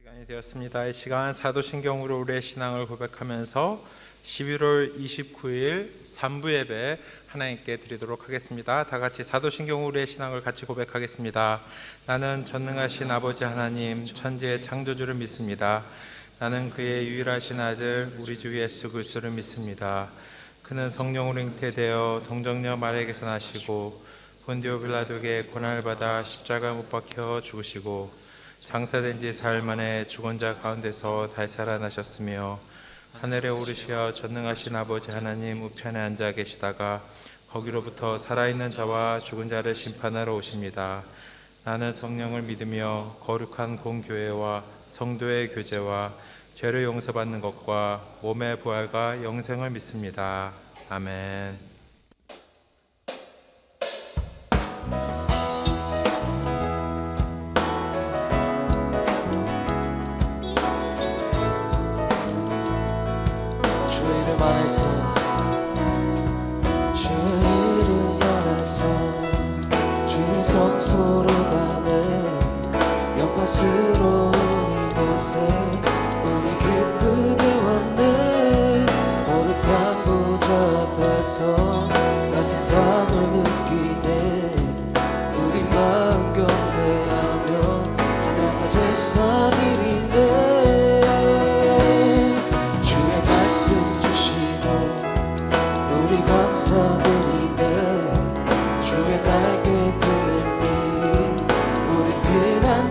시간이 되었습니다. 이 시간 사도신경으로 우리의 신앙을 고백하면서 11월 29일 3부 예배 하나님께 드리도록 하겠습니다. 다 같이 사도신경으로 우리의 신앙을 같이 고백하겠습니다. 나는 전능하신 아버지 하나님 천지의 창조주를 믿습니다. 나는 그의 유일하신 아들 우리 주 예수 그리스도를 믿습니다. 그는 성령으로 잉태되어 동정녀 마리아에게서 나시고 본디오 빌라도에게 고난을 받아 십자가 못 박혀 죽으시고 장사된 지 사흘 만에 죽은 자 가운데서 다시 살아나셨으며 하늘에 오르시어 전능하신 아버지 하나님 우편에 앉아 계시다가 거기로부터 살아있는 자와 죽은 자를 심판하러 오십니다. 나는 성령을 믿으며 거룩한 공교회와 성도의 교제와 죄를 용서받는 것과 몸의 부활과 영생을 믿습니다. 아멘. 성소로 가네 영광스러운 이곳에 우리 기쁘게 왔네. 거룩한 보좌 앞에서 따뜻함을 느끼네. 우리 마음 경배하며 찬양과 제사 드리네. 주의 말씀 주시고 우리 감사드리네. 주의 날개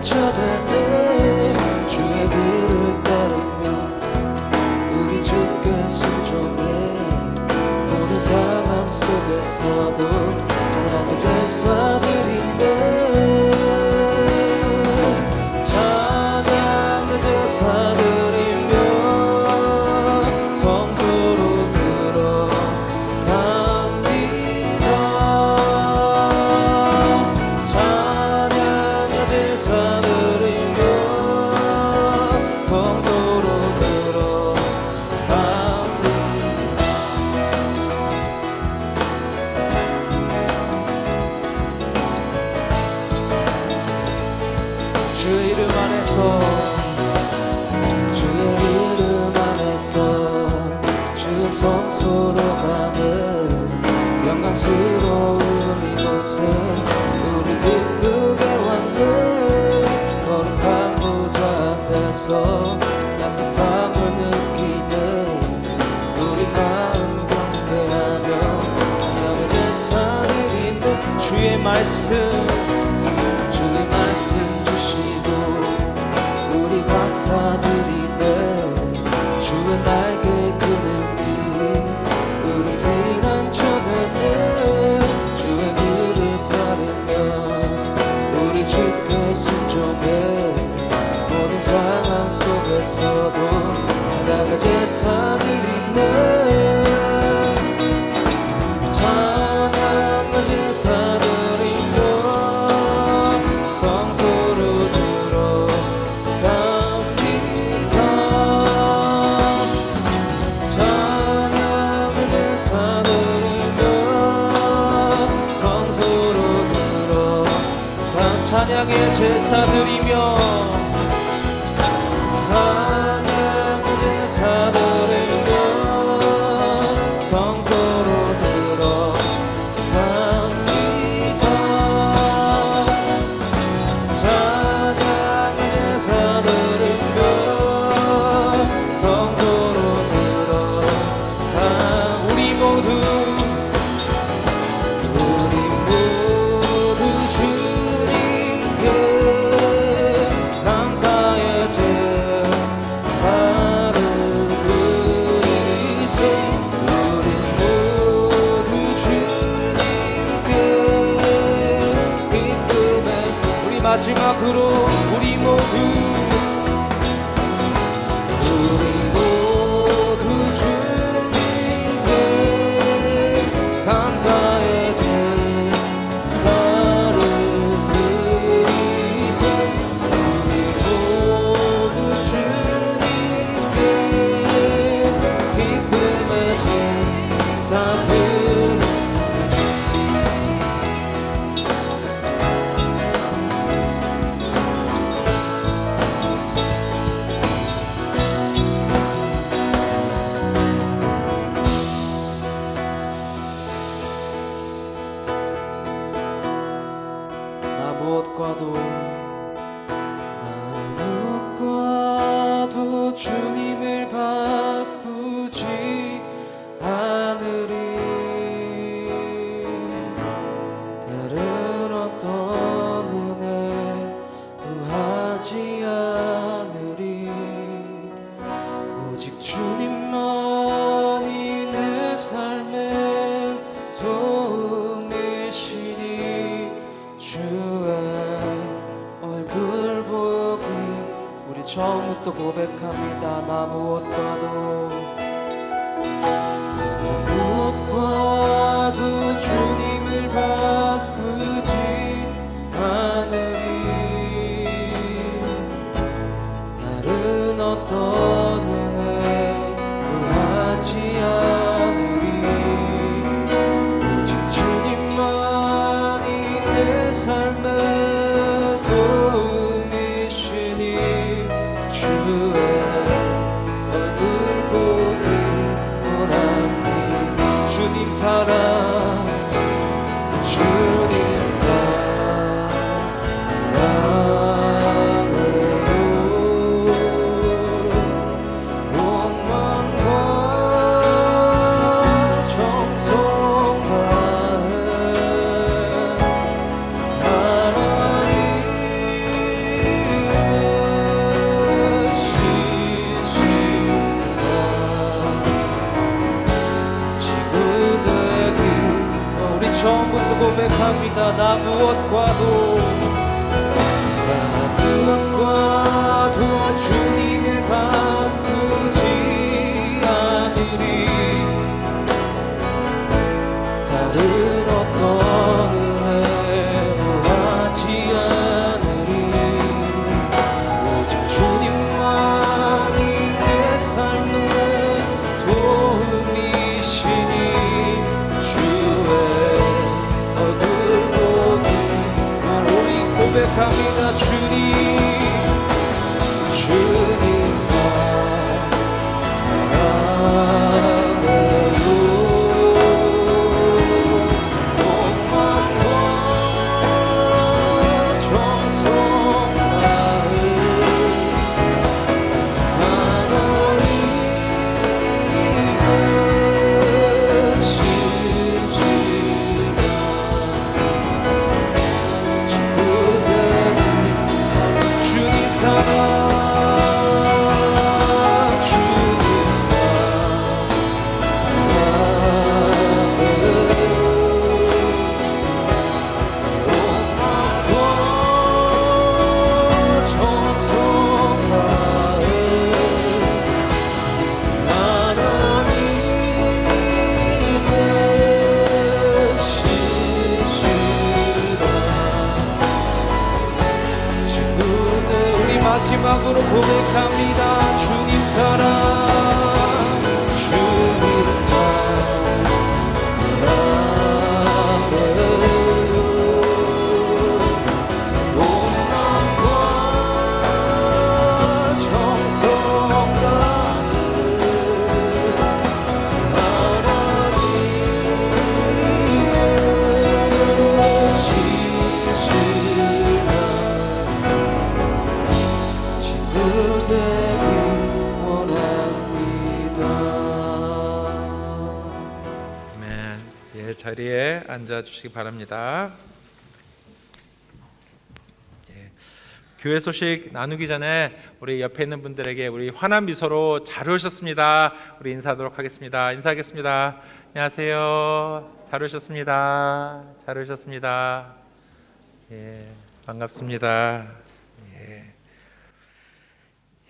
쳐다네. 주의 길을 따르며 우리 주께 순종해. 모든 상황 속에서도 찬양의 제사 드리네. 찬양의 제사 드리며 성소로 들어갑니다. 찬양의 제사 주의 이름 안에서 주의 성소로 가는 영광스러운 이곳에 우리 기쁘게 왔네. 거룩한 보좌 앞에서 따뜻함을 느끼네. 우리 마음 경배하며 찬양의 제사 드리네. 주의 말씀 우리 감사드리네. 주의 날개 그늘이 우리 피난 쳐다네. 주의 길을 따르며 우리 주께 순종해. 모든 상황 속에서도 찬양의 제사 드리네. 찬양의 제사 드리며 성소로 들어갑니다. 찬양의 제사 드리며 성소로 들어가. 찬양의 제사 드리며 찬양의 제사 드리며 성소로 들어갑니다. 마지막으로 우리 모두 주님께 감사의 제사를 드리세. 우리 모두 주님께 기쁨의 제사 드리세. 무엇과도 주님을 바꾸지 않으리. 다른 어떤 은혜 구하지 않으리. 오직 주님만이 내 삶의 도움이시니 주의 얼굴 보기. 우리 처음부터 고백합니다. 나 무엇과도 주님을 바꾸지 않으리. 다른 어떤 은혜 구하지 않으리. 오직 주님만이 내 삶의 도움이시니 주의 얼굴 보기 원합니다. 주님 사랑, 주님 사랑으로 원망과 정성 다해 하나님의 신실한 지구되기. 우리 처음부터 고백합니다. 나 무엇과도 주님을 바꾸지 않으리. 다른 어떤 은혜 구하지 않으리. 오직 주님만이 내 삶의 도움이시니 주의 얼굴 보기. 우리 고백합니다. 주님 사랑해요. 원망과 정성 다해 하나님의 신실한 친구되니 주님 사랑. 마지막으로 고백합니다. 주님 사랑, 주님 사랑으로 원망과 정성 다해 하나님의 신실한 되기 원합니다. 아멘. 예, 자리에 앉아 주시기 바랍니다. 예, 교회 소식 나누기 전에 우리 옆에 있는 분들에게 우리 환한 미소로 잘 오셨습니다. 우리 인사하도록 하겠습니다. 인사하겠습니다. 안녕하세요. 잘 오셨습니다. 잘 오셨습니다. 예, 반갑습니다.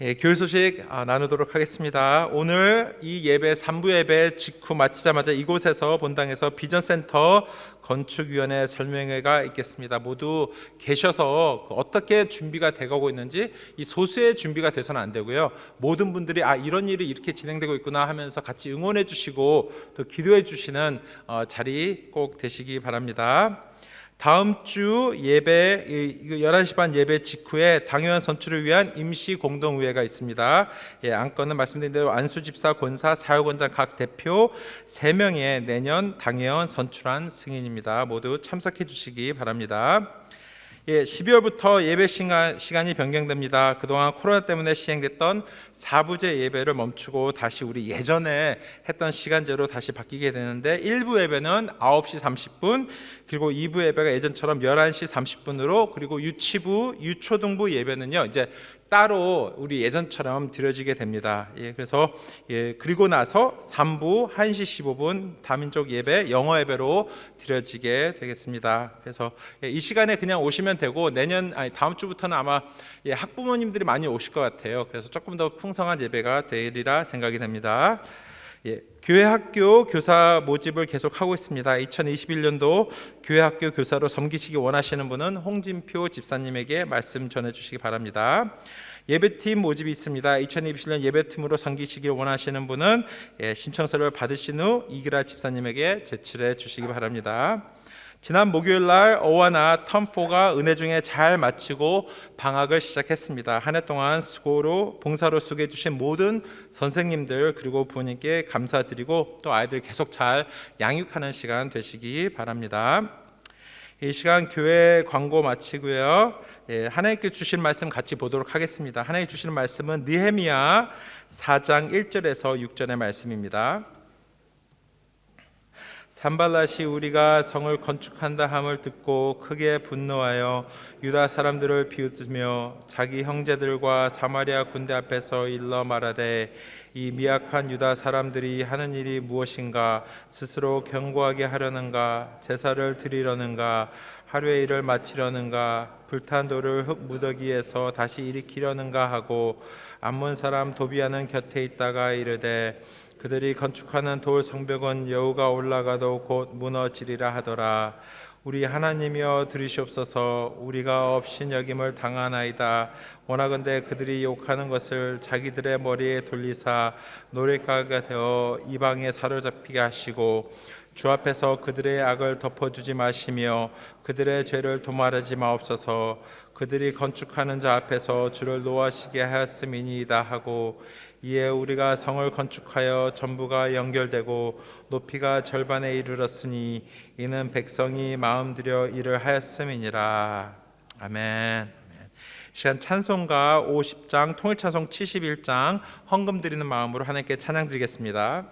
예, 교회 소식 나누도록 하겠습니다. 오늘 이 예배 3부 예배 직후 마치자마자 이곳에서 본당에서 비전센터 건축위원회 설명회가 있겠습니다. 모두 계셔서 어떻게 준비가 돼가고 있는지 이 소수의 준비가 돼서는 안 되고요. 모든 분들이 이런 일이 이렇게 진행되고 있구나 하면서 같이 응원해 주시고 또 기도해 주시는 자리 꼭 되시기 바랍니다. 다음 주 예배 11시 반 예배 직후에 당회원 선출을 위한 임시 공동의회가 있습니다. 예, 안건은 말씀드린 대로 안수집사, 권사, 사역원장 각 대표 3명의 내년 당회원 선출한 승인입니다. 모두 참석해 주시기 바랍니다. 12월부터 예배 시간이 변경됩니다. 그동안 코로나 때문에 시행됐던 4부제 예배를 멈추고 다시 우리 예전에 했던 시간제로 다시 바뀌게 되는데 1부 예배는 9시 30분, 그리고 2부 예배가 예전처럼 11시 30분으로, 그리고 유치부, 유초등부 예배는요 이제 따로 우리 예전처럼 드려지게 됩니다. 그래서 그리고 나서 3부 1시 15분 다민족 예배, 영어 예배로 드려지게 되겠습니다. 그래서 이 시간에 그냥 오시면 되고 다음 주부터는 아마 학부모님들이 많이 오실 것 같아요. 그래서 조금 더 풍성한 예배가 되리라 생각이 됩니다. 교회 학교 교사 모집을 계속하고 있습니다. 2021년도 교회 학교 교사로 섬기시기 원하시는 분은 홍진표 집사님에게 말씀 전해주시기 바랍니다. 예배팀 모집이 있습니다. 2027년 예배팀으로 섬기시길 원하시는 분은 신청서를 받으신 후 이기라 집사님에게 제출해 주시기 바랍니다. 지난 목요일 날 어와나 텀4가 은혜 중에 잘 마치고 방학을 시작했습니다. 한 해 동안 수고로 봉사로 수고해 주신 모든 선생님들 그리고 부모님께 감사드리고 또 아이들 계속 잘 양육하는 시간 되시기 바랍니다. 이 시간 교회 광고 마치고요. 하나님께 주신 말씀 같이 보도록 하겠습니다. 하나님 주시는 말씀은 느헤미야 4장 1절에서 6절의 말씀입니다. 산발랏이 우리가 성을 건축한다 함을 듣고 크게 분노하여 유다 사람들을 비웃으며 자기 형제들과 사마리아 군대 앞에서 일러 말하되 이 미약한 유다 사람들이 하는 일이 무엇인가? 스스로 견고하게 하려는가? 제사를 드리려는가? 하루의 일을 마치려는가? 불탄 돌을 흙 무더기에서 다시 일으키려는가 하고 암몬 사람 도비아는 곁에 있다가 이르되 그들이 건축하는 돌 성벽은 여호가 올라가도 곧 무너지리라 하더라. 우리 하나님이여 들으시옵소서. 우리가 업신여김을 당하나이다. 원하건대 그들이 욕하는 것을 자기들의 머리에 돌리사 노랫가가 되어 이방에 사로잡히게 하시고 주 앞에서 그들의 악을 덮어주지 마시며 그들의 죄를 도말하지 마옵소서. 그들이 건축하는 자 앞에서 주를 노하시게 하였음이니이다 하고 이에 우리가 성을 건축하여 전부가 연결되고 높이가 절반에 이르렀으니 이는 백성이 마음들여 일을 하였음이니라. 아멘. 시간 찬송가 50장, 통일찬송 71장 헌금 드리는 마음으로 하나님께 찬양 드리겠습니다.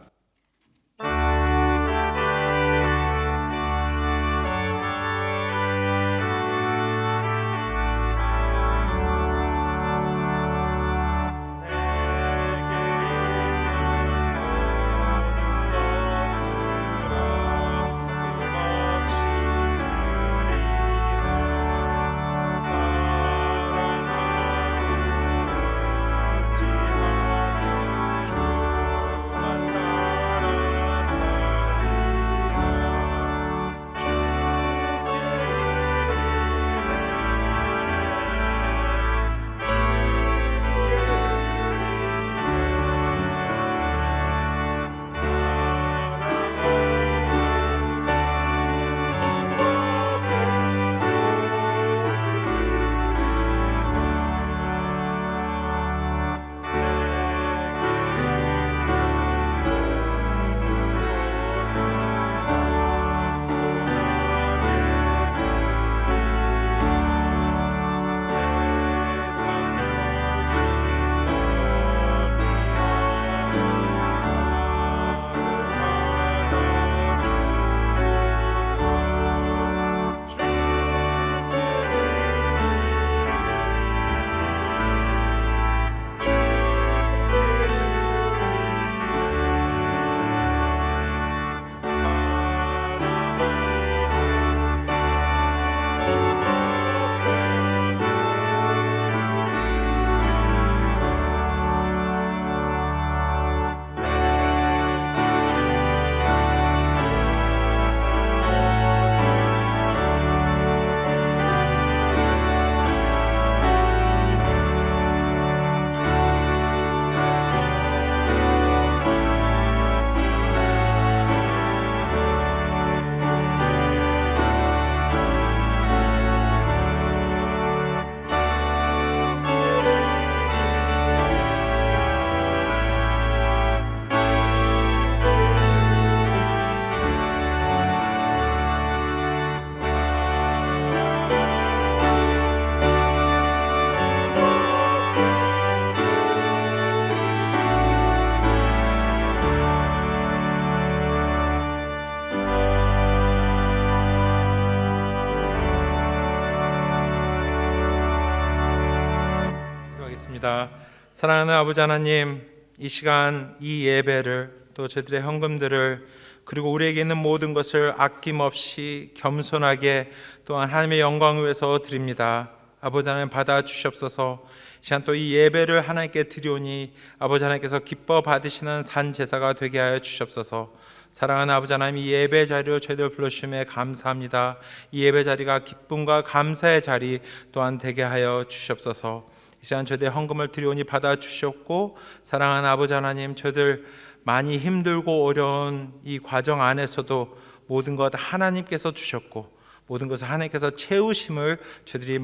기도하겠습니다. 사랑하는 아버지 하나님, 이 시간 이 예배를 또 저희들의 헌금들을 그리고 우리에게 있는 모든 것을 아낌없이 겸손하게 또한 하나님의 영광을 위해서 드립니다. 아버지 하나님 받아 주시옵소서. 시간 또 이 예배를 하나님께 드리오니 아버지 하나님께서 기뻐 받으시는 산 제사가 되게 하여 주시옵소서. 사랑하는 아버지 하나님, 이 예배 자리로 저희들 불러주심에 감사합니다. 이 예배 자리가 기쁨과 감사의 자리 또한 되게 하여 주시옵소서. 이 시간 저희들 헌금을 드리오니 받아 주시옵고, 사랑하는 아버지 하나님, 저희들 많이 힘들고 어려운 이 과정 안에서도 모든 것 하나님께서 주셨고 모든 것을 하나님께서 채우심을 저희들이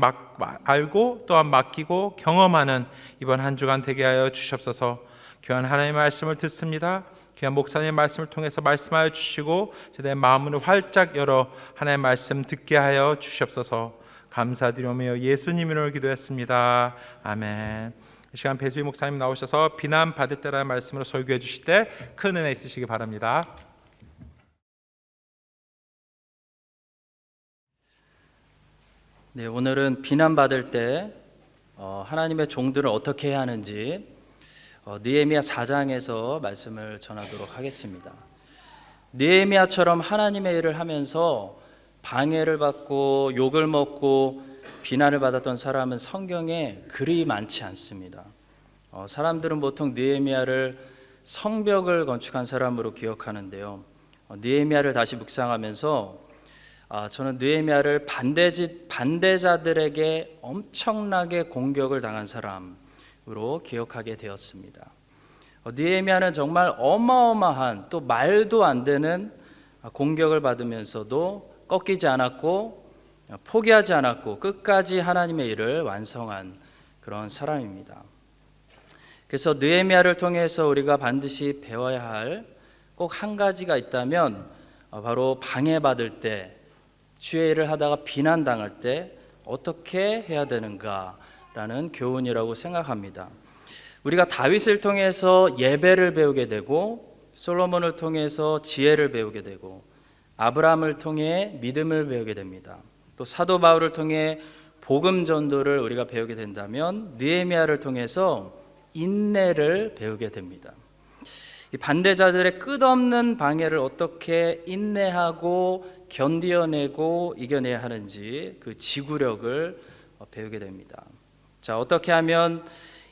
알고 또한 맡기고 경험하는 이번 한 주간 되게 하여 주시옵소서. 귀한 하나님의 말씀을 듣습니다. 귀한 목사님의 말씀을 통해서 말씀하여 주시고 저희의 마음을 활짝 열어 하나님의 말씀 듣게 하여 주시옵소서. 감사드리며 예수님 이름으로 기도했습니다. 아멘. 이 시간 배수희 목사님 나오셔서 비난 받을 때라는 말씀으로 설교해 주실 때 큰 은혜 있으시기 바랍니다. 네, 오늘은 비난받을 때 하나님의 종들은 어떻게 해야 하는지 느헤미야 4장에서 말씀을 전하도록 하겠습니다. 느헤미야처럼 하나님의 일을 하면서 방해를 받고 욕을 먹고 비난을 받았던 사람은 성경에 그리 많지 않습니다. 사람들은 보통 느헤미야를 성벽을 건축한 사람으로 기억하는데요. 느헤미야를 다시 묵상하면서 저는 느헤미야를 반대자들에게 엄청나게 공격을 당한 사람으로 기억하게 되었습니다. 느헤미야는 정말 어마어마한 또 말도 안 되는 공격을 받으면서도 꺾이지 않았고 포기하지 않았고 끝까지 하나님의 일을 완성한 그런 사람입니다. 그래서 느헤미야를 통해서 우리가 반드시 배워야 할 꼭 한 가지가 있다면 바로 방해받을 때, 주의 일을 하다가 비난당할 때 어떻게 해야 되는가라는 교훈이라고 생각합니다. 우리가 다윗을 통해서 예배를 배우게 되고 솔로몬을 통해서 지혜를 배우게 되고 아브라함을 통해 믿음을 배우게 됩니다. 또 사도 바울을 통해 복음 전도를 우리가 배우게 된다면 느헤미야를 통해서 인내를 배우게 됩니다. 이 반대자들의 끝없는 방해를 어떻게 인내하고 견디어내고 이겨내야 하는지 그 지구력을 배우게 됩니다. 자, 어떻게 하면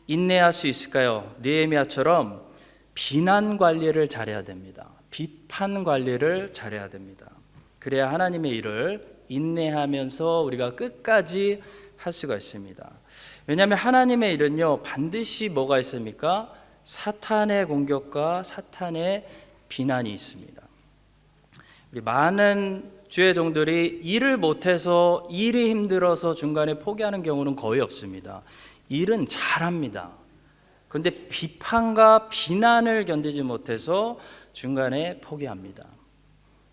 인내할 수 있을까요? 느헤미야처럼 비난 관리를 잘해야 됩니다. 비판 관리를 잘해야 됩니다. 그래야 하나님의 일을 인내하면서 우리가 끝까지 할 수가 있습니다. 왜냐하면 하나님의 일은요, 반드시 뭐가 있습니까? 사탄의 공격과 사탄의 비난이 있습니다. 우리 많은 주의 종들이 일을 못해서 일이 힘들어서 중간에 포기하는 경우는 거의 없습니다. 일은 잘합니다. 그런데 비판과 비난을 견디지 못해서 중간에 포기합니다.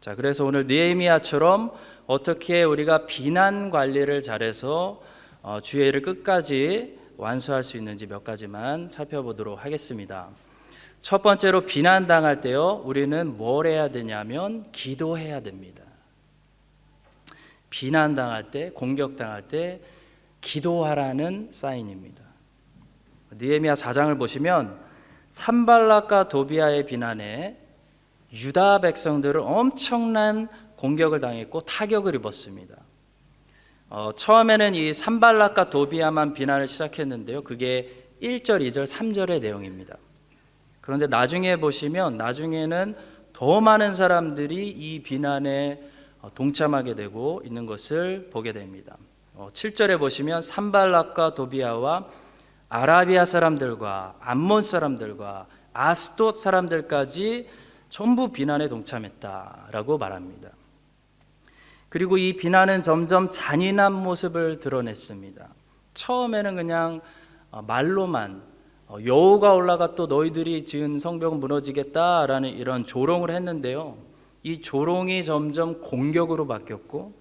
자, 그래서 오늘 느헤미야처럼 어떻게 우리가 비난 관리를 잘해서 주의 일을 끝까지 완수할 수 있는지 몇 가지만 살펴보도록 하겠습니다. 첫 번째로 비난당할 때요, 우리는 뭘 해야 되냐면 기도해야 됩니다. 비난당할 때, 공격당할 때 기도하라는 사인입니다. 느헤미야 4장을 보시면 산발락과 도비아의 비난에 유다 백성들은 엄청난 공격을 당했고 타격을 입었습니다. 처음에는 이 산발락과 도비아만 비난을 시작했는데요, 그게 1절, 2절, 3절의 내용입니다. 그런데 나중에 보시면 나중에는 더 많은 사람들이 이 비난에 동참하게 되고 있는 것을 보게 됩니다. 7절에 보시면 산발락과 도비아와 아라비아 사람들과 암몬 사람들과 아스돗 사람들까지 전부 비난에 동참했다라고 말합니다. 그리고 이 비난은 점점 잔인한 모습을 드러냈습니다. 처음에는 그냥 말로만 여호가 올라가 또 너희들이 지은 성벽은 무너지겠다라는 이런 조롱을 했는데요, 이 조롱이 점점 공격으로 바뀌었고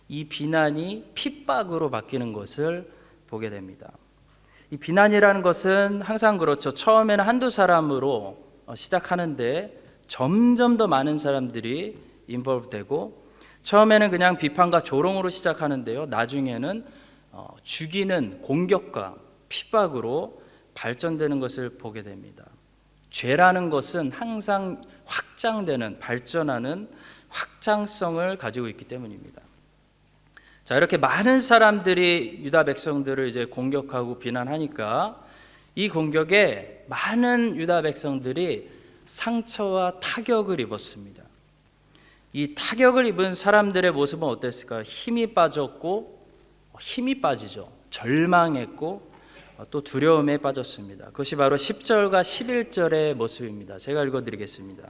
이 비난이 핍박으로 바뀌는 것을 보게 됩니다. 이 비난이라는 것은 항상 그렇죠. 처음에는 한두 사람으로 시작하는데 점점 더 많은 사람들이 인볼브 되고, 처음에는 그냥 비판과 조롱으로 시작하는데요, 나중에는 죽이는 공격과 핍박으로 발전되는 것을 보게 됩니다. 죄라는 것은 항상 확장되는, 발전하는 확장성을 가지고 있기 때문입니다. 자, 이렇게 많은 사람들이 유다 백성들을 이제 공격하고 비난하니까 이 공격에 많은 유다 백성들이 상처와 타격을 입었습니다. 이 타격을 입은 사람들의 모습은 어땠을까요? 힘이 빠졌고, 힘이 빠지죠. 절망했고, 또 두려움에 빠졌습니다. 그것이 바로 10절과 11절의 모습입니다. 제가 읽어드리겠습니다.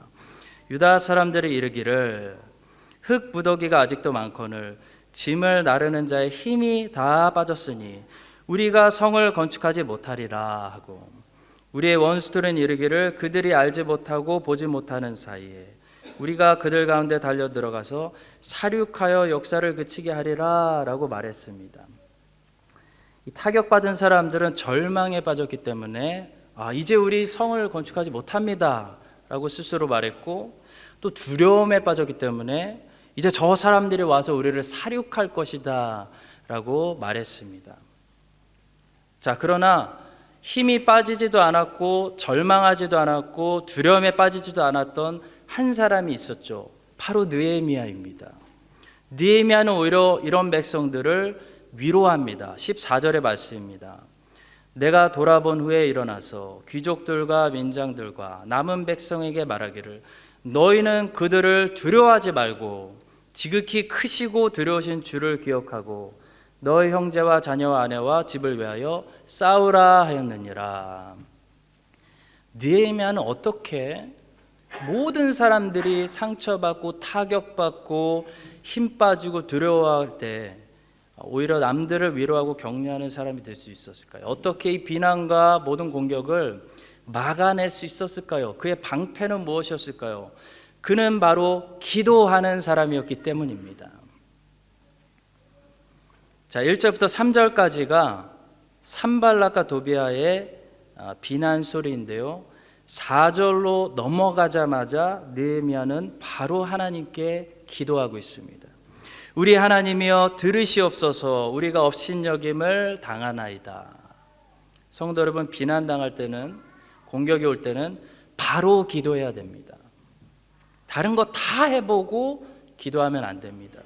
유다 사람들이 이르기를 흙 무더기가 아직도 많거늘 짐을 나르는 자의 힘이 다 빠졌으니 우리가 성을 건축하지 못하리라 하고, 우리의 원수들은 이르기를 그들이 알지 못하고 보지 못하는 사이에 우리가 그들 가운데 달려 들어가서 사륙하여 역사를 그치게 하리라 라고 말했습니다. 이 타격받은 사람들은 절망에 빠졌기 때문에 이제 우리 성을 건축하지 못합니다 라고 스스로 말했고, 또 두려움에 빠졌기 때문에 이제 저 사람들이 와서 우리를 사륙할 것이다 라고 말했습니다. 자, 그러나 힘이 빠지지도 않았고 절망하지도 않았고 두려움에 빠지지도 않았던 한 사람이 있었죠. 바로 느헤미야입니다. 느헤미야는 오히려 이런 백성들을 위로합니다. 14절의 말씀입니다. 내가 돌아본 후에 일어나서 귀족들과 민장들과 남은 백성에게 말하기를 너희는 그들을 두려워하지 말고 지극히 크시고 두려우신 주를 기억하고 너희 형제와 자녀와 아내와 집을 위하여 싸우라 하였느니라. 느헤미야는 어떻게 모든 사람들이 상처받고 타격받고 힘 빠지고 두려워할 때 오히려 남들을 위로하고 격려하는 사람이 될 수 있었을까요? 어떻게 이 비난과 모든 공격을 막아낼 수 있었을까요? 그의 방패는 무엇이었을까요? 그는 바로 기도하는 사람이었기 때문입니다. 자, 1절부터 3절까지가 산발락과 도비아의 비난 소리인데요. 4절로 넘어가자마자 느헤미야는 바로 하나님께 기도하고 있습니다. 우리 하나님이여 들으시옵소서, 우리가 업신여김을 당하나이다. 성도 여러분, 비난당할 때는, 공격이 올 때는 바로 기도해야 됩니다. 다른 거 다 해보고 기도하면 안 됩니다.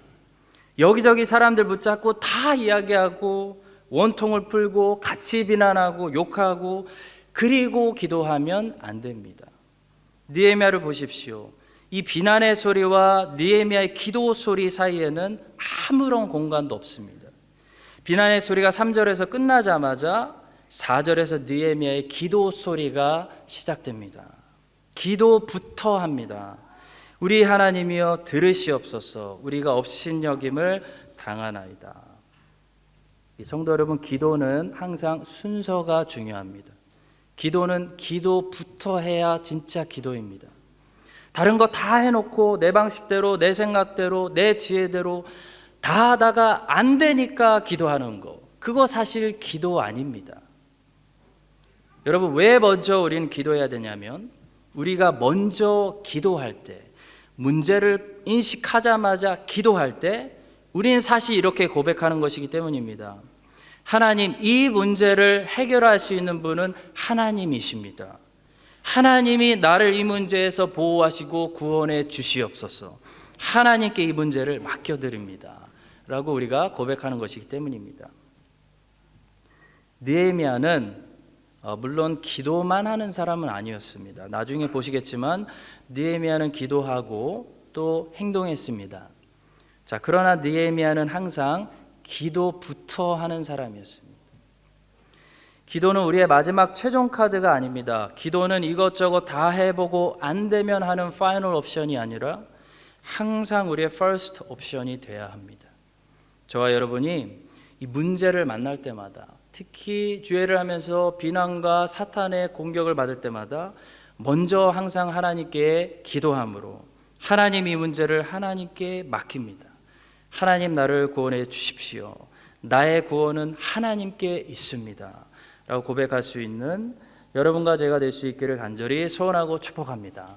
여기저기 사람들 붙잡고 다 이야기하고 원통을 풀고 같이 비난하고 욕하고 그리고 기도하면 안 됩니다. 느헤미야를 보십시오. 이 비난의 소리와 느헤미야의 기도 소리 사이에는 아무런 공간도 없습니다. 비난의 소리가 3절에서 끝나자마자 4절에서 느헤미야의 기도 소리가 시작됩니다. 기도부터 합니다. 우리 하나님이여 들으시옵소서, 우리가 업신여김을 당하나이다. 성도 여러분, 기도는 항상 순서가 중요합니다. 기도는 기도부터 해야 진짜 기도입니다. 다른 거 다 해놓고 내 방식대로, 내 생각대로, 내 지혜대로 다 하다가 안 되니까 기도하는 거, 그거 사실 기도 아닙니다. 여러분, 왜 먼저 우리는 기도해야 되냐면, 우리가 먼저 기도할 때, 문제를 인식하자마자 기도할 때 우리는 사실 이렇게 고백하는 것이기 때문입니다. 하나님, 이 문제를 해결할 수 있는 분은 하나님이십니다. 하나님이 나를 이 문제에서 보호하시고 구원해 주시옵소서. 하나님께 이 문제를 맡겨드립니다 라고 우리가 고백하는 것이기 때문입니다. 느헤미야는 물론 기도만 하는 사람은 아니었습니다. 나중에 보시겠지만 느헤미야는 기도하고 또 행동했습니다. 자, 그러나 느헤미야는 항상 기도부터 하는 사람이었습니다. 기도는 우리의 마지막 최종 카드가 아닙니다. 기도는 이것저것 다 해보고 안 되면 하는 파이널 옵션이 아니라 항상 우리의 퍼스트 옵션이 돼야 합니다. 저와 여러분이 이 문제를 만날 때마다, 특히 주의를 하면서 비난과 사탄의 공격을 받을 때마다 먼저 항상 하나님께 기도함으로 하나님 이 문제를 하나님께 맡깁니다. 하나님, 나를 구원해 주십시오. 나의 구원은 하나님께 있습니다 라고 고백할 수 있는 여러분과 제가 될 수 있기를 간절히 소원하고 축복합니다.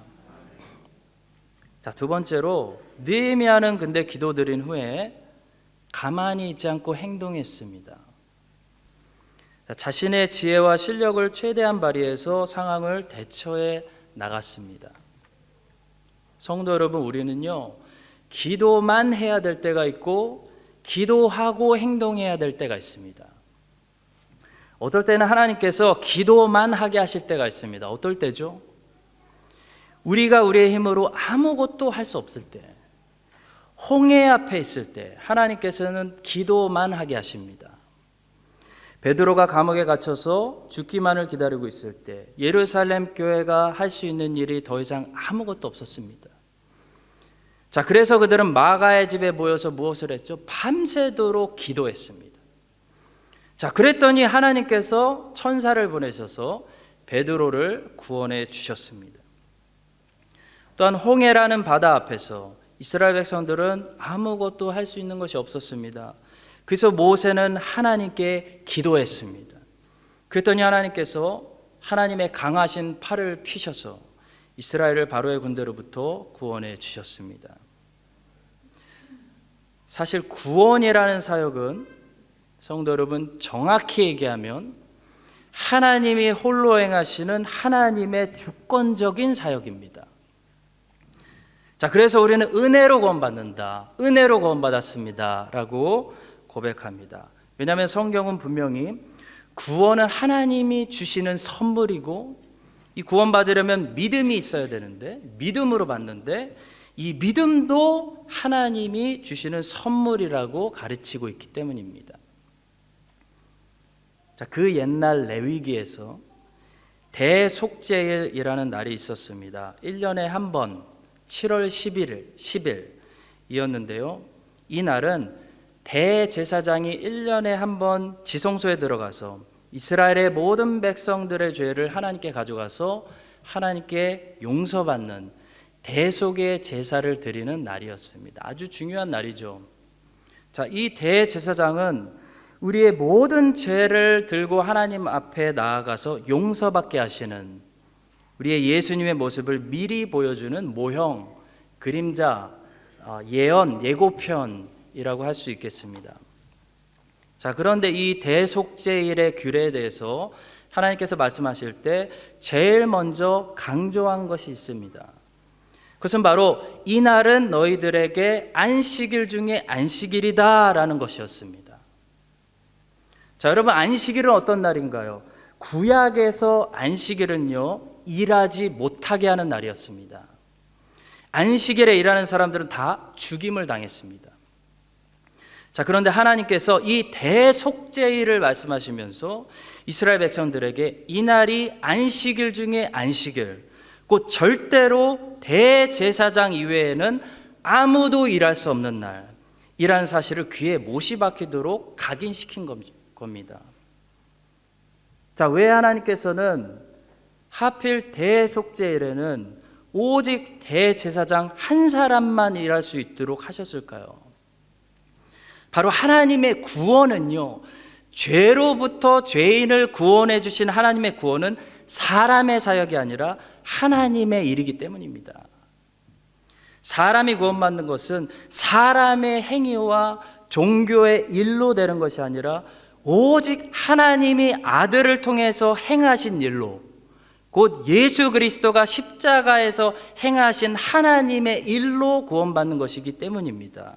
자, 두 번째로 느헤미야는 근데 기도드린 후에 가만히 있지 않고 행동했습니다. 자신의 지혜와 실력을 최대한 발휘해서 상황을 대처해 나갔습니다. 성도 여러분, 우리는요, 기도만 해야 될 때가 있고 기도하고 행동해야 될 때가 있습니다. 어떨 때는 하나님께서 기도만 하게 하실 때가 있습니다. 어떨 때죠? 우리가 우리의 힘으로 아무것도 할 수 없을 때, 홍해 앞에 있을 때 하나님께서는 기도만 하게 하십니다. 베드로가 감옥에 갇혀서 죽기만을 기다리고 있을 때 예루살렘 교회가 할 수 있는 일이 더 이상 아무것도 없었습니다. 자, 그래서 그들은 마가의 집에 모여서 무엇을 했죠? 밤새도록 기도했습니다. 자, 그랬더니 하나님께서 천사를 보내셔서 베드로를 구원해 주셨습니다. 또한 홍해라는 바다 앞에서 이스라엘 백성들은 아무것도 할 수 있는 것이 없었습니다. 그래서 모세는 하나님께 기도했습니다. 그랬더니 하나님께서 하나님의 강하신 팔을 펴셔서 이스라엘을 바로의 군대로부터 구원해 주셨습니다. 사실 구원이라는 사역은 성도 여러분, 정확히 얘기하면 하나님이 홀로 행하시는 하나님의 주권적인 사역입니다. 자, 그래서 우리는 은혜로 구원받는다, 은혜로 구원받았습니다 라고 고백합니다. 왜냐하면 성경은 분명히 구원은 하나님이 주시는 선물이고, 이 구원받으려면 믿음이 있어야 되는데 믿음으로 받는데, 이 믿음도 하나님이 주시는 선물이라고 가르치고 있기 때문입니다. 자, 그 옛날 레위기에서 대속죄일이라는 날이 있었습니다. 1년에 한 번 7월 10일이었는데요. 이 날은 대제사장이 1년에 한 번 지성소에 들어가서 이스라엘의 모든 백성들의 죄를 하나님께 가져가서 하나님께 용서받는 대속의 제사를 드리는 날이었습니다. 아주 중요한 날이죠. 자, 이 대제사장은 우리의 모든 죄를 들고 하나님 앞에 나아가서 용서받게 하시는 우리의 예수님의 모습을 미리 보여주는 모형, 그림자, 예언, 예고편이라고 할 수 있겠습니다. 자, 그런데 이 대속죄일의 규례에 대해서 하나님께서 말씀하실 때 제일 먼저 강조한 것이 있습니다. 그것은 바로 이 날은 너희들에게 안식일 중에 안식일이다 라는 것이었습니다. 자, 여러분, 안식일은 어떤 날인가요? 구약에서 안식일은요, 일하지 못하게 하는 날이었습니다. 안식일에 일하는 사람들은 다 죽임을 당했습니다. 자, 그런데 하나님께서 이 대속죄일을 말씀하시면서 이스라엘 백성들에게 이 날이 안식일 중에 안식일, 곧 절대로 대제사장 이외에는 아무도 일할 수 없는 날이라는 사실을 귀에 못이 박히도록 각인시킨 겁니다. 자, 왜 하나님께서는 하필 대속죄일에는 오직 대제사장 한 사람만 일할 수 있도록 하셨을까요? 바로 하나님의 구원은요, 죄로부터 죄인을 구원해 주신 하나님의 구원은 사람의 사역이 아니라 하나님의 일이기 때문입니다. 사람이 구원받는 것은 사람의 행위와 종교의 일로 되는 것이 아니라 오직 하나님이 아들을 통해서 행하신 일로, 곧 예수 그리스도가 십자가에서 행하신 하나님의 일로 구원받는 것이기 때문입니다.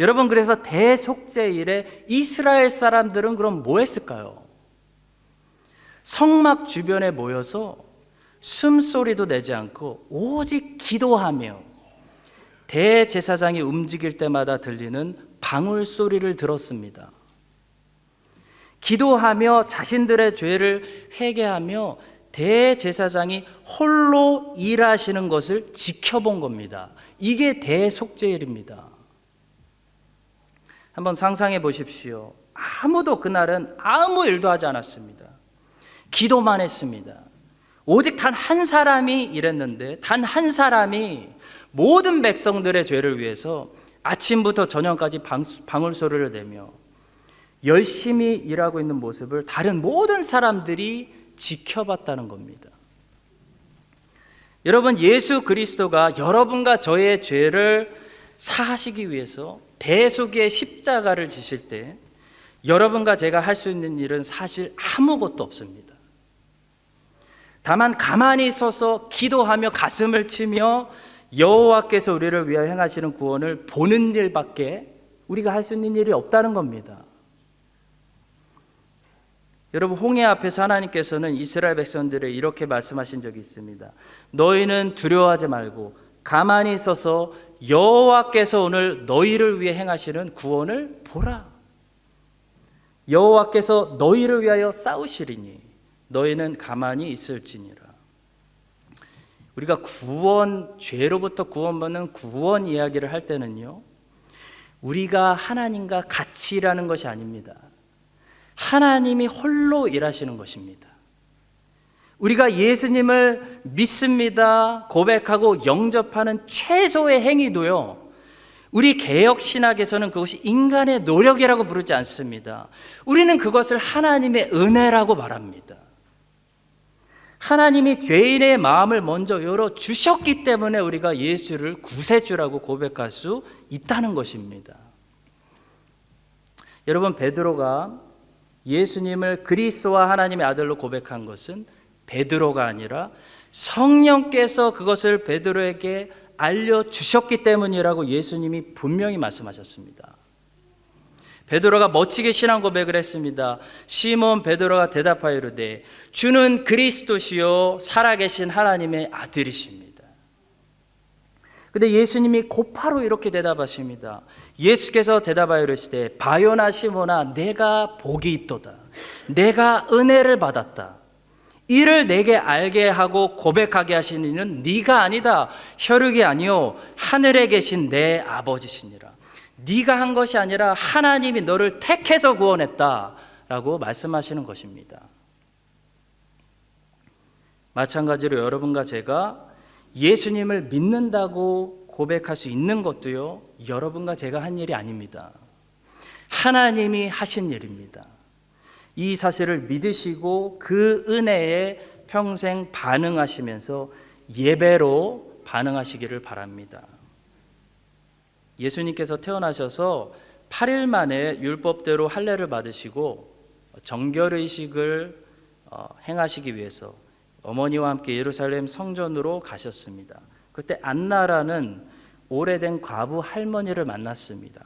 여러분, 그래서 대속죄일에 이스라엘 사람들은 그럼 뭐 했을까요? 성막 주변에 모여서 숨소리도 내지 않고 오직 기도하며 대제사장이 움직일 때마다 들리는 방울 소리를 들었습니다. 기도하며 자신들의 죄를 회개하며 대제사장이 홀로 일하시는 것을 지켜본 겁니다. 이게 대속죄일입니다. 한번 상상해 보십시오. 아무도 그날은 아무 일도 하지 않았습니다. 기도만 했습니다. 오직 단 한 사람이 일했는데, 단 한 사람이 모든 백성들의 죄를 위해서 아침부터 저녁까지 방울소리를 내며 열심히 일하고 있는 모습을 다른 모든 사람들이 지켜봤다는 겁니다. 여러분, 예수 그리스도가 여러분과 저의 죄를 사하시기 위해서 대속의 십자가를 지실 때 여러분과 제가 할 수 있는 일은 사실 아무것도 없습니다. 다만 가만히 서서 기도하며 가슴을 치며 여호와께서 우리를 위하여 행하시는 구원을 보는 일밖에 우리가 할 수 있는 일이 없다는 겁니다. 여러분, 홍해 앞에서 하나님께서는 이스라엘 백성들에 이렇게 말씀하신 적이 있습니다. 너희는 두려워하지 말고 가만히 서서 여호와께서 오늘 너희를 위해 행하시는 구원을 보라. 여호와께서 너희를 위하여 싸우시리니 너희는 가만히 있을지니라. 우리가 구원, 죄로부터 구원받는 구원 이야기를 할 때는요, 우리가 하나님과 같이 일하는 것이 아닙니다. 하나님이 홀로 일하시는 것입니다. 우리가 예수님을 믿습니다 고백하고 영접하는 최소의 행위도요, 우리 개혁 신학에서는 그것이 인간의 노력이라고 부르지 않습니다. 우리는 그것을 하나님의 은혜라고 말합니다. 하나님이 죄인의 마음을 먼저 열어주셨기 때문에 우리가 예수를 구세주라고 고백할 수 있다는 것입니다. 여러분, 베드로가 예수님을 그리스도와 하나님의 아들로 고백한 것은 베드로가 아니라 성령께서 그것을 베드로에게 알려주셨기 때문이라고 예수님이 분명히 말씀하셨습니다. 베드로가 멋지게 신앙 고백을 했습니다. 시몬 베드로가 대답하여 이르되 주는 그리스도시요 살아계신 하나님의 아들이십니다. 근데 예수님이 곧바로 이렇게 대답하십니다. 예수께서 대답하여 이르시되 바요나 시몬아 내가 복이 있도다. 내가 은혜를 받았다. 이를 내게 알게 하고 고백하게 하신 이는 네가 아니다. 혈육이 아니요 하늘에 계신 내 아버지시니라. 네가 한 것이 아니라 하나님이 너를 택해서 구원했다라고 말씀하시는 것입니다. 마찬가지로 여러분과 제가 예수님을 믿는다고 고백할 수 있는 것도요, 여러분과 제가 한 일이 아닙니다. 하나님이 하신 일입니다. 이 사실을 믿으시고 그 은혜에 평생 반응하시면서 예배로 반응하시기를 바랍니다. 예수님께서 태어나셔서 8일 만에 율법대로 할례를 받으시고 정결의식을 행하시기 위해서 어머니와 함께 예루살렘 성전으로 가셨습니다. 그때 안나라는 오래된 과부 할머니를 만났습니다.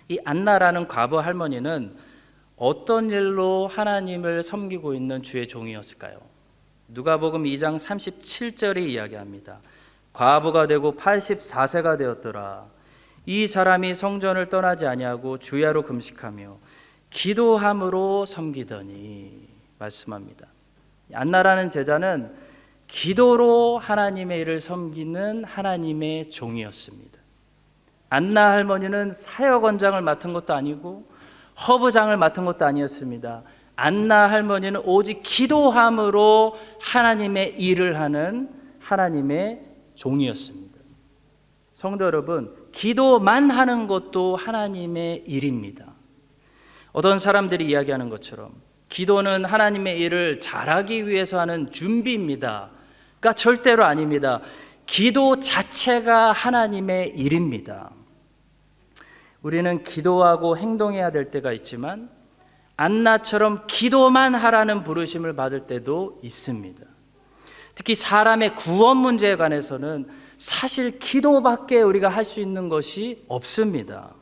이 안나라는 과부 할머니는 어떤 일로 하나님을 섬기고 있는 주의 종이었을까요? 누가복음 2장 37절이 이야기합니다. 과부가 되고 84세가 되었더라. 이 사람이 성전을 떠나지 아니하고 주야로 금식하며 기도함으로 섬기더니 말씀합니다. 안나라는 제자는 기도로 하나님의 일을 섬기는 하나님의 종이었습니다. 안나 할머니는 사역원장을 맡은 것도 아니고 허브장을 맡은 것도 아니었습니다. 안나 할머니는 오직 기도함으로 하나님의 일을 하는 하나님의 종이었습니다. 성도 여러분, 기도만 하는 것도 하나님의 일입니다. 어떤 사람들이 이야기하는 것처럼 기도는 하나님의 일을 잘하기 위해서 하는 준비입니다. 그러니까 절대로 아닙니다. 기도 자체가 하나님의 일입니다. 우리는 기도하고 행동해야 될 때가 있지만 안나처럼 기도만 하라는 부르심을 받을 때도 있습니다. 특히 사람의 구원 문제에 관해서는 사실 기도밖에 우리가 할 수 있는 것이 없습니다.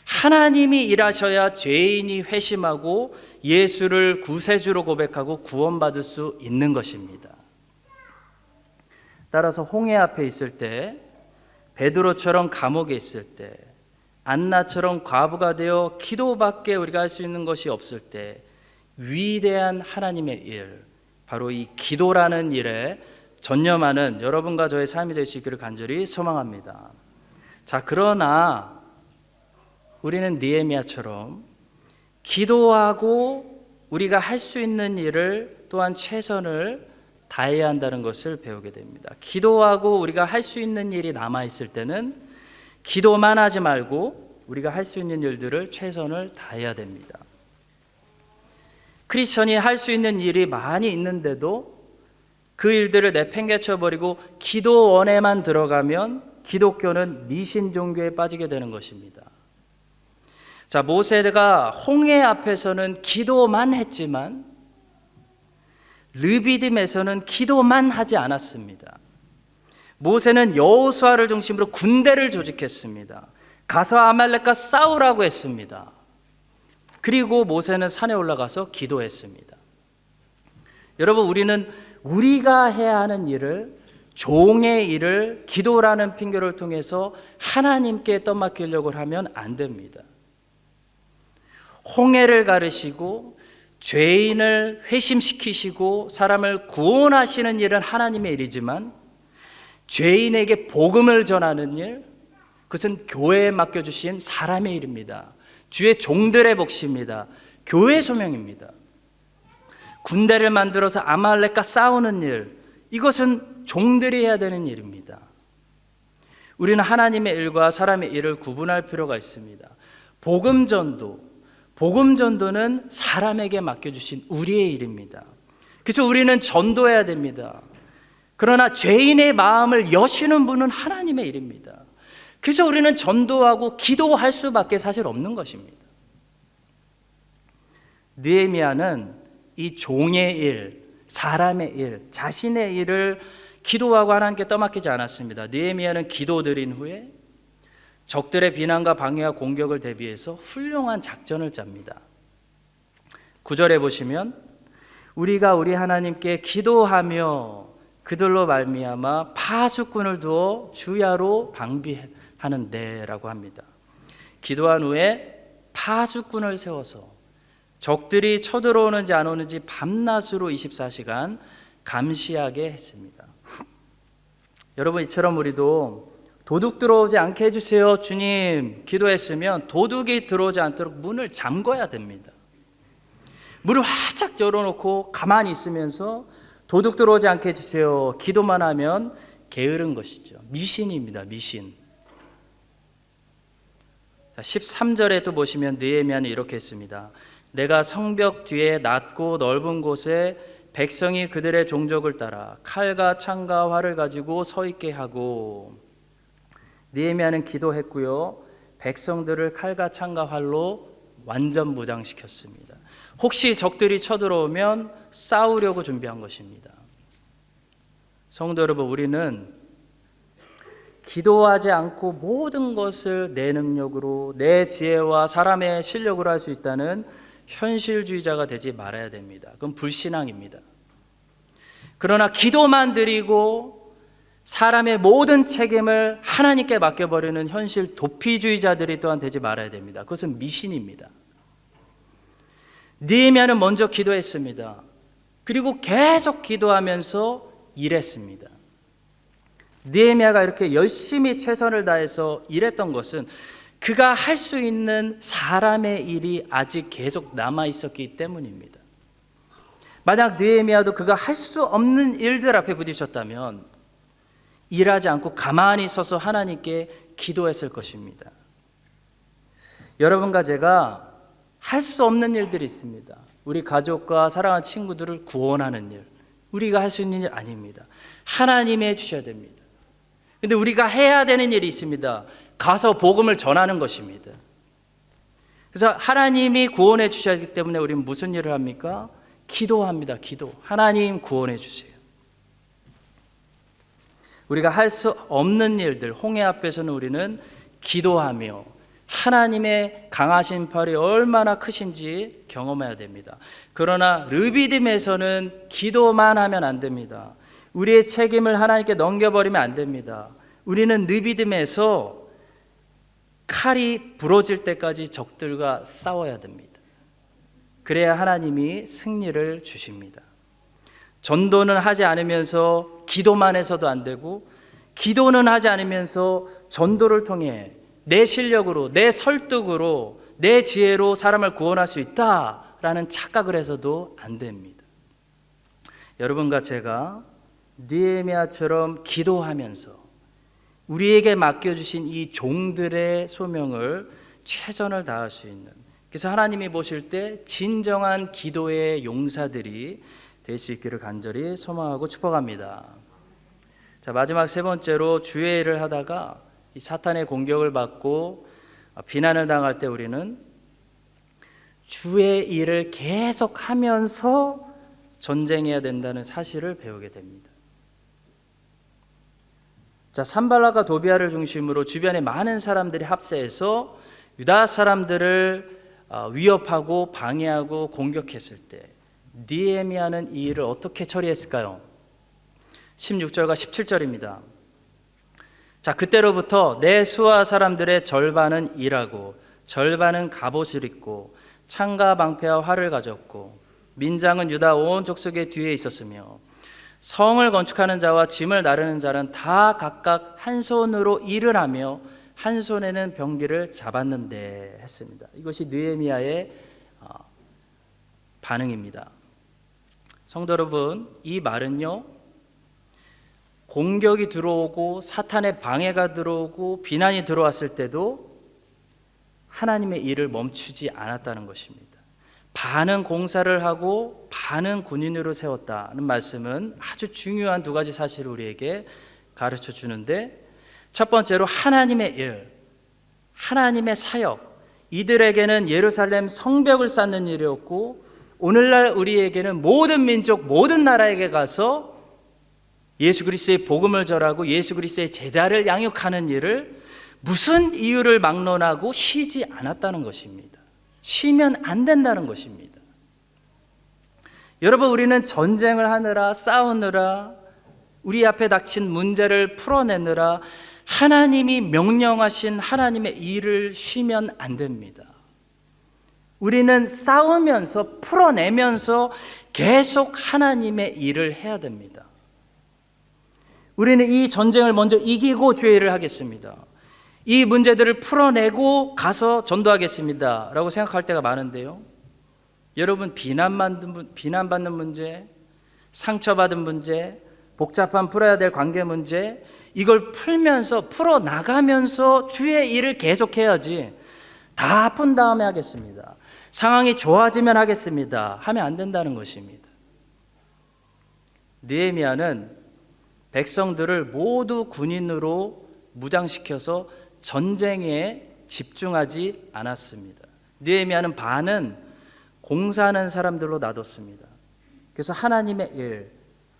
하나님이 일하셔야 죄인이 회심하고 예수를 구세주로 고백하고 구원받을 수 있는 것입니다. 따라서 홍해 앞에 있을 때, 베드로처럼 감옥에 있을 때, 안나처럼 과부가 되어 기도밖에 우리가 할 수 있는 것이 없을 때 위대한 하나님의 일, 바로 이 기도라는 일에 전념하는 여러분과 저의 삶이 될 수 있기를 간절히 소망합니다. 자, 그러나 우리는 느헤미야처럼 기도하고 우리가 할 수 있는 일을 또한 최선을 다해야 한다는 것을 배우게 됩니다. 기도하고 우리가 할 수 있는 일이 남아있을 때는 기도만 하지 말고 우리가 할 수 있는 일들을 최선을 다해야 됩니다. 크리스천이 할 수 있는 일이 많이 있는데도 그 일들을 내팽개쳐 버리고 기도원에만 들어가면 기독교는 미신 종교에 빠지게 되는 것입니다. 자, 모세가 홍해 앞에서는 기도만 했지만 르비딤에서는 기도만 하지 않았습니다. 모세는 여호수아를 중심으로 군대를 조직했습니다. 가서 아말렉과 싸우라고 했습니다. 그리고 모세는 산에 올라가서 기도했습니다. 여러분, 우리는 우리가 해야 하는 일을, 종의 일을 기도라는 핑계를 통해서 하나님께 떠맡기려고 하면 안 됩니다. 홍해를 가르시고 죄인을 회심시키시고 사람을 구원하시는 일은 하나님의 일이지만 죄인에게 복음을 전하는 일, 그것은 교회에 맡겨주신 사람의 일입니다. 주의 종들의 몫입니다. 교회의 소명입니다. 군대를 만들어서 아말렉과 싸우는 일, 이것은 종들이 해야 되는 일입니다. 우리는 하나님의 일과 사람의 일을 구분할 필요가 있습니다. 복음전도는 사람에게 맡겨주신 우리의 일입니다. 그래서 우리는 전도해야 됩니다. 그러나 죄인의 마음을 여시는 분은 하나님의 일입니다. 그래서 우리는 전도하고 기도할 수밖에 사실 없는 것입니다. 느헤미야는 이 종의 일, 사람의 일, 자신의 일을 기도하고 하나님께 떠맡기지 않았습니다. 느헤미야는 기도드린 후에 적들의 비난과 방해와 공격을 대비해서 훌륭한 작전을 짭니다. 9절에 보시면 우리가 우리 하나님께 기도하며 그들로 말미암아 파수꾼을 두어 주야로 방비하는데 라고 합니다. 기도한 후에 파수꾼을 세워서 적들이 쳐들어오는지 안 오는지 밤낮으로 24시간 감시하게 했습니다. 여러분, 이처럼 우리도 도둑 들어오지 않게 해주세요 주님 기도했으면 도둑이 들어오지 않도록 문을 잠궈야 됩니다. 문을 활짝 열어놓고 가만히 있으면서 도둑 들어오지 않게 해주세요 기도만 하면 게으른 것이죠. 미신입니다. 미신. 13절에 또 보시면 느헤미야는 이렇게 했습니다. 내가 성벽 뒤에 낮고 넓은 곳에 백성이 그들의 종족을 따라 칼과 창과 활을 가지고 서 있게 하고, 느헤미야는 기도했고요, 백성들을 칼과 창과 활로 완전 무장시켰습니다. 혹시 적들이 쳐들어오면 싸우려고 준비한 것입니다. 성도 여러분, 우리는 기도하지 않고 모든 것을 내 능력으로, 내 지혜와 사람의 실력으로 할 수 있다는 현실주의자가 되지 말아야 됩니다. 그건 불신앙입니다. 그러나 기도만 드리고 사람의 모든 책임을 하나님께 맡겨버리는 현실 도피주의자들이 또한 되지 말아야 됩니다. 그것은 미신입니다. 느헤미야는 먼저 기도했습니다. 그리고 계속 기도하면서 일했습니다. 느헤미야가 이렇게 열심히 최선을 다해서 일했던 것은 그가 할 수 있는 사람의 일이 아직 계속 남아 있었기 때문입니다. 만약 느헤미야도 그가 할 수 없는 일들 앞에 부딪혔다면 일하지 않고 가만히 서서 하나님께 기도했을 것입니다. 여러분과 제가 할 수 없는 일들이 있습니다. 우리 가족과 사랑하는 친구들을 구원하는 일, 우리가 할 수 있는 일 아닙니다. 하나님이 해주셔야 됩니다. 근데 우리가 해야 되는 일이 있습니다. 가서 복음을 전하는 것입니다. 그래서 하나님이 구원해 주셔야 하기 때문에 우리는 무슨 일을 합니까? 기도합니다. 기도. 하나님 구원해 주세요. 우리가 할 수 없는 일들, 홍해 앞에서는 우리는 기도하며 하나님의 강하신 팔이 얼마나 크신지 경험해야 됩니다. 그러나 르비딤에서는 기도만 하면 안 됩니다. 우리의 책임을 하나님께 넘겨버리면 안 됩니다. 우리는 르비딤에서 칼이 부러질 때까지 적들과 싸워야 됩니다. 그래야 하나님이 승리를 주십니다. 전도는 하지 않으면서 기도만 해서도 안 되고, 기도는 하지 않으면서 전도를 통해 내 실력으로, 내 설득으로, 내 지혜로 사람을 구원할 수 있다라는 착각을 해서도 안 됩니다. 여러분과 제가 느헤미야처럼 기도하면서 우리에게 맡겨주신 이 종들의 소명을 최선을 다할 수 있는, 그래서 하나님이 보실 때 진정한 기도의 용사들이 될 수 있기를 간절히 소망하고 축복합니다. 자, 마지막 세 번째로 주의 일을 하다가 이 사탄의 공격을 받고 비난을 당할 때 우리는 주의 일을 계속하면서 전쟁해야 된다는 사실을 배우게 됩니다. 자, 산발락과 도비아를 중심으로 주변에 많은 사람들이 합세해서 유다 사람들을 위협하고 방해하고 공격했을 때 느헤미야는 이 일을 어떻게 처리했을까요? 16절과 17절입니다. 자, 그때로부터 내 수하 사람들의 절반은 일하고 절반은 갑옷을 입고 창과 방패와 활을 가졌고 민장은 유다 온 족속의 뒤에 있었으며 성을 건축하는 자와 짐을 나르는 자는 다 각각 한 손으로 일을 하며 한 손에는 병기를 잡았는데 했습니다. 이것이 느헤미야의 반응입니다. 성도 여러분, 이 말은요, 공격이 들어오고 사탄의 방해가 들어오고 비난이 들어왔을 때도 하나님의 일을 멈추지 않았다는 것입니다. 반은 공사를 하고 반은 군인으로 세웠다는 말씀은 아주 중요한 두 가지 사실을 우리에게 가르쳐 주는데, 첫 번째로 하나님의 일, 하나님의 사역, 이들에게는 예루살렘 성벽을 쌓는 일이었고 오늘날 우리에게는 모든 민족, 모든 나라에게 가서 예수 그리스도의 복음을 전하고 예수 그리스도의 제자를 양육하는 일을 무슨 이유를 막론하고 쉬지 않았다는 것입니다. 쉬면 안 된다는 것입니다. 여러분, 우리는 전쟁을 하느라, 싸우느라, 우리 앞에 닥친 문제를 풀어내느라 하나님이 명령하신 하나님의 일을 쉬면 안 됩니다. 우리는 싸우면서 풀어내면서 계속 하나님의 일을 해야 됩니다. 우리는 이 전쟁을 먼저 이기고 주의 일을 하겠습니다. 이 문제들을 풀어내고 가서 전도하겠습니다 라고 생각할 때가 많은데요, 여러분, 비난받는 문제, 상처받은 문제, 복잡한 풀어야 될 관계 문제, 이걸 풀면서 풀어나가면서 주의 일을 계속해야지 다 푼 다음에 하겠습니다, 상황이 좋아지면 하겠습니다 하면 안 된다는 것입니다. 느헤미야는 백성들을 모두 군인으로 무장시켜서 전쟁에 집중하지 않았습니다. 느헤미야는 반은 공사하는 사람들로 놔뒀습니다. 그래서 하나님의 일,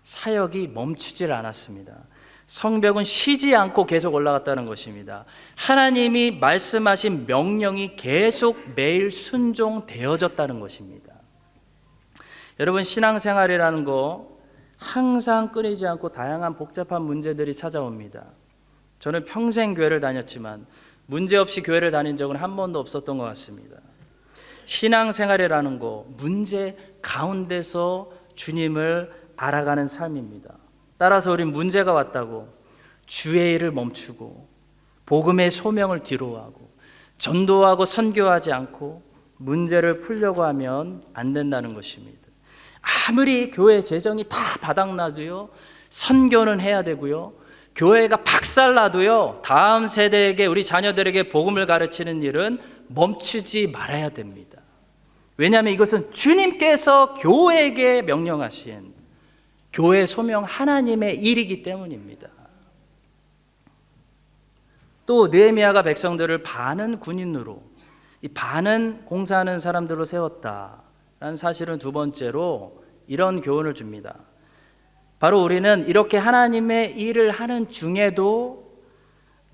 사역이 멈추질 않았습니다. 성벽은 쉬지 않고 계속 올라갔다는 것입니다. 하나님이 말씀하신 명령이 계속 매일 순종되어졌다는 것입니다. 여러분, 신앙생활이라는 거 항상 끊이지 않고 다양한 복잡한 문제들이 찾아옵니다. 저는 평생 교회를 다녔지만 문제없이 교회를 다닌 적은 한 번도 없었던 것 같습니다. 신앙생활이라는 거 문제 가운데서 주님을 알아가는 삶입니다. 따라서 우린 문제가 왔다고 주의 일을 멈추고 복음의 소명을 뒤로하고 전도하고 선교하지 않고 문제를 풀려고 하면 안 된다는 것입니다. 아무리 교회 재정이 다 바닥나도요, 선교는 해야 되고요, 교회가 박살나도요, 다음 세대에게, 우리 자녀들에게 복음을 가르치는 일은 멈추지 말아야 됩니다. 왜냐하면 이것은 주님께서 교회에게 명령하신 교회 소명 하나님의 일이기 때문입니다. 또 느헤미야가 백성들을 반은 군인으로, 이 반은 공사하는 사람들로 세웠다라는 사실은 두 번째로 이런 교훈을 줍니다. 바로 우리는 이렇게 하나님의 일을 하는 중에도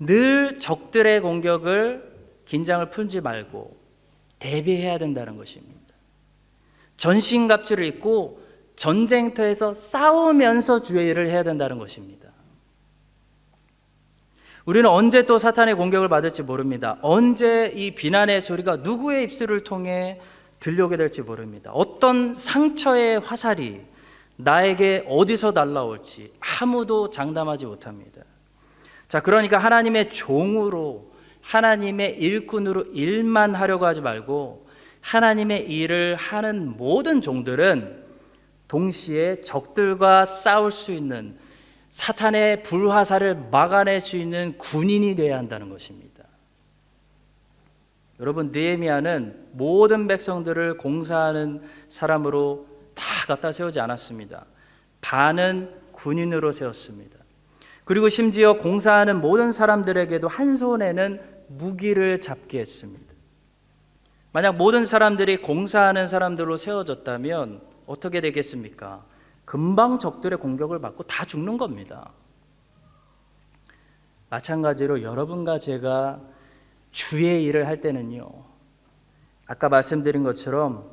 늘 적들의 공격을 긴장을 풀지 말고 대비해야 된다는 것입니다. 전신갑주를 입고 전쟁터에서 싸우면서 주의 일을 해야 된다는 것입니다. 우리는 언제 또 사탄의 공격을 받을지 모릅니다. 언제 이 비난의 소리가 누구의 입술을 통해 들려오게 될지 모릅니다. 어떤 상처의 화살이 나에게 어디서 날라올지 아무도 장담하지 못합니다. 자, 그러니까 하나님의 종으로, 하나님의 일꾼으로 일만 하려고 하지 말고 하나님의 일을 하는 모든 종들은 동시에 적들과 싸울 수 있는, 사탄의 불화살을 막아낼 수 있는 군인이 되어야 한다는 것입니다. 여러분, 느헤미야는 모든 백성들을 공사하는 사람으로 다 갖다 세우지 않았습니다. 반은 군인으로 세웠습니다. 그리고 심지어 공사하는 모든 사람들에게도 한 손에는 무기를 잡게 했습니다. 만약 모든 사람들이 공사하는 사람들로 세워졌다면 어떻게 되겠습니까? 금방 적들의 공격을 받고 다 죽는 겁니다. 마찬가지로 여러분과 제가 주의 일을 할 때는요, 아까 말씀드린 것처럼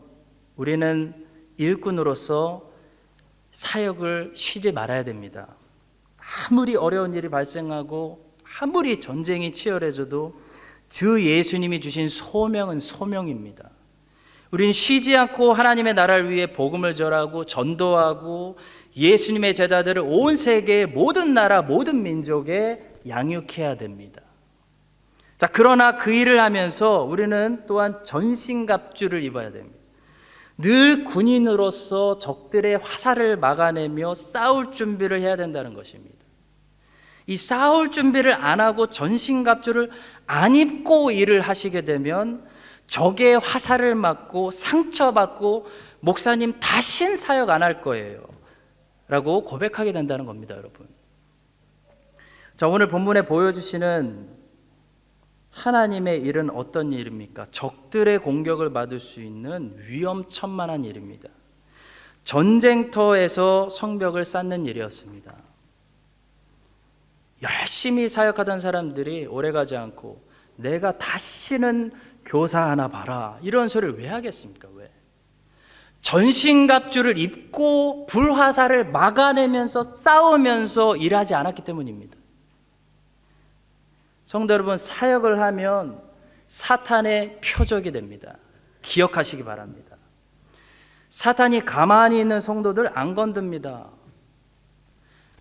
우리는 일꾼으로서 사역을 쉬지 말아야 됩니다. 아무리 어려운 일이 발생하고 아무리 전쟁이 치열해져도 주 예수님이 주신 소명은 소명입니다. 우린 쉬지 않고 하나님의 나라를 위해 복음을 전하고 전도하고 예수님의 제자들을 온 세계의 모든 나라 모든 민족에 양육해야 됩니다. 자, 그러나 그 일을 하면서 우리는 또한 전신갑주를 입어야 됩니다. 늘 군인으로서 적들의 화살을 막아내며 싸울 준비를 해야 된다는 것입니다. 이 싸울 준비를 안 하고 전신갑주를 안 입고 일을 하시게 되면 적의 화살을 맞고 상처받고 목사님 다신 사역 안 할 거예요 라고 고백하게 된다는 겁니다, 여러분. 자, 오늘 본문에 보여주시는 하나님의 일은 어떤 일입니까? 적들의 공격을 받을 수 있는 위험천만한 일입니다. 전쟁터에서 성벽을 쌓는 일이었습니다. 열심히 사역하던 사람들이 오래가지 않고 내가 다시는 교사 하나 봐라 이런 소리를 왜 하겠습니까? 왜? 전신갑주를 입고 불화살을 막아내면서 싸우면서 일하지 않았기 때문입니다. 성도 여러분, 사역을 하면 사탄의 표적이 됩니다. 기억하시기 바랍니다. 사탄이 가만히 있는 성도들 안 건듭니다.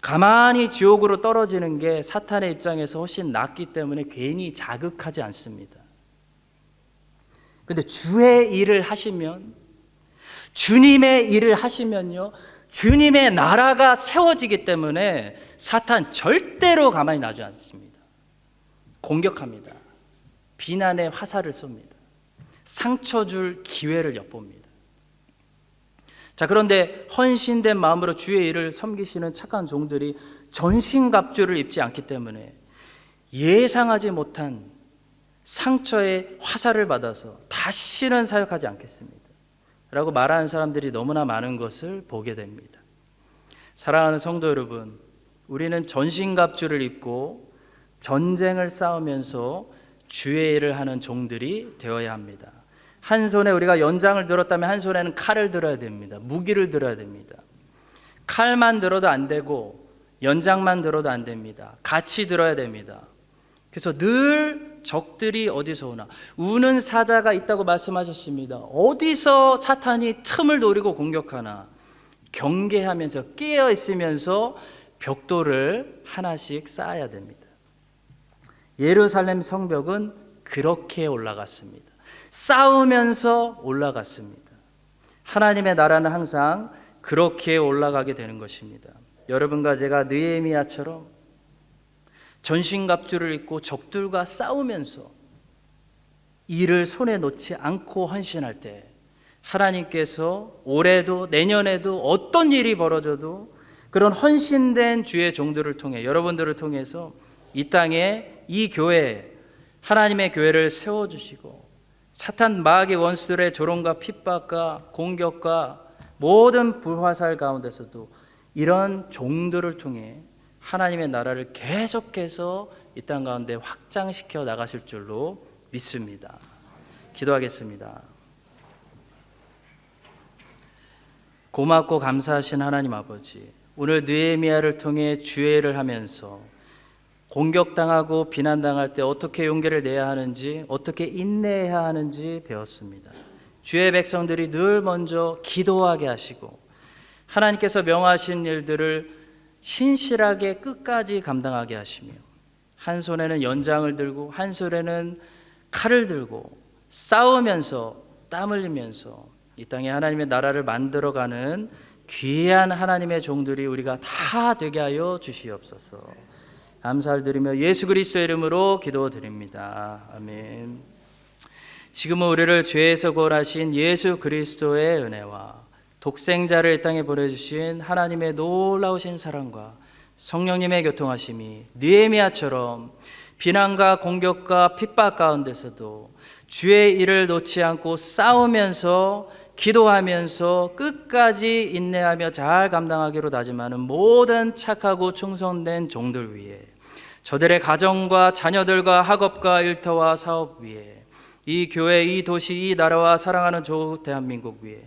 가만히 지옥으로 떨어지는 게 사탄의 입장에서 훨씬 낫기 때문에 괜히 자극하지 않습니다. 근데 주의 일을 하시면, 주님의 일을 하시면요, 주님의 나라가 세워지기 때문에 사탄 절대로 가만히 놔주지 않습니다. 공격합니다. 비난의 화살을 쏩니다. 상처 줄 기회를 엿봅니다. 자, 그런데 헌신된 마음으로 주의 일을 섬기시는 착한 종들이 전신갑주를 입지 않기 때문에 예상하지 못한 상처의 화살을 받아서 다시는 사역하지 않겠습니다 라고 말하는 사람들이 너무나 많은 것을 보게 됩니다. 사랑하는 성도 여러분, 우리는 전신갑주를 입고 전쟁을 싸우면서 주의 일을 하는 종들이 되어야 합니다. 한 손에 우리가 연장을 들었다면 한 손에는 칼을 들어야 됩니다. 무기를 들어야 됩니다. 칼만 들어도 안 되고 연장만 들어도 안 됩니다. 같이 들어야 됩니다. 그래서 늘 적들이 어디서 오나, 우는 사자가 있다고 말씀하셨습니다. 어디서 사탄이 틈을 노리고 공격하나 경계하면서 깨어 있으면서 벽돌을 하나씩 쌓아야 됩니다. 예루살렘 성벽은 그렇게 올라갔습니다. 싸우면서 올라갔습니다. 하나님의 나라는 항상 그렇게 올라가게 되는 것입니다. 여러분과 제가 느헤미야처럼 전신갑주를 입고 적들과 싸우면서 일을 손에 놓지 않고 헌신할 때 하나님께서 올해도 내년에도 어떤 일이 벌어져도 그런 헌신된 주의 종들을 통해, 여러분들을 통해서 이 땅에 이 교회, 하나님의 교회를 세워주시고 사탄 마귀 원수들의 조롱과 핍박과 공격과 모든 불화살 가운데서도 이런 종들을 통해 하나님의 나라를 계속해서 이 땅 가운데 확장시켜 나가실 줄로 믿습니다. 기도하겠습니다. 고맙고 감사하신 하나님 아버지, 오늘 느헤미야를 통해 주의 일을 하면서 공격당하고 비난당할 때 어떻게 용기를 내야 하는지, 어떻게 인내해야 하는지 배웠습니다. 주의 백성들이 늘 먼저 기도하게 하시고 하나님께서 명하신 일들을 신실하게 끝까지 감당하게 하시며 한 손에는 연장을 들고 한 손에는 칼을 들고 싸우면서 땀 흘리면서 이 땅에 하나님의 나라를 만들어가는 귀한 하나님의 종들이 우리가 다 되게 하여 주시옵소서. 감사를 드리며 예수 그리스도의 이름으로 기도드립니다. 아멘. 지금은 우리를 죄에서 구원하신 예수 그리스도의 은혜와 독생자를 이 땅에 보내주신 하나님의 놀라우신 사랑과 성령님의 교통하심이 느헤미야처럼 비난과 공격과 핍박 가운데서도 주의 일을 놓지 않고 싸우면서 기도하면서 끝까지 인내하며 잘 감당하기로 다짐하는 모든 착하고 충성된 종들 위에, 저들의 가정과 자녀들과 학업과 일터와 사업 위에, 이 교회, 이 도시, 이 나라와 사랑하는 조 대한민국 위에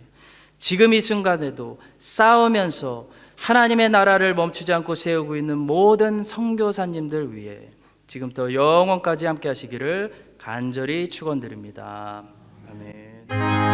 지금 이 순간에도 싸우면서 하나님의 나라를 멈추지 않고 세우고 있는 모든 선교사님들 위해 지금부터 영원까지 함께 하시기를 간절히 축원드립니다. 아멘.